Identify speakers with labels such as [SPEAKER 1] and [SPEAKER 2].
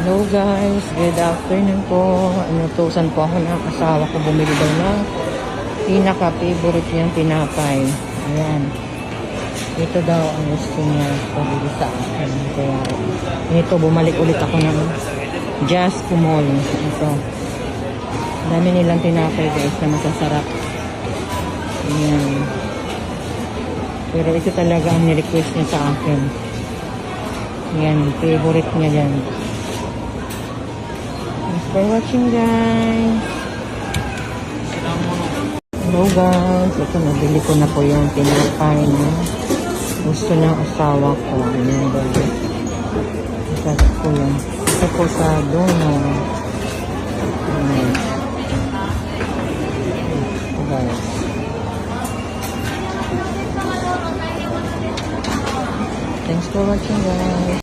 [SPEAKER 1] Hello guys, good afternoon po. Inutusan po ako ng asawa ko bumili daw ng pinaka-favorite niyang tinapay. Ayan. Ito daw ang gusto niya pabili sa akin. Kaya ito, bumalik ulit ako ng Just Kumol. Ito. Dami nilang tinapay guys na masasarap. Ayan. Pero ito talaga ang nirequest niya sa akin. Ayan, favorite niya yan. Thanks for watching guys. Hello guys, ito nabili ko na po yung tinapay na gusto ng asawa ko. Ayan guys. Ito po yung ito po sa dono. Ayan. Ito guys. Thanks for watching guys.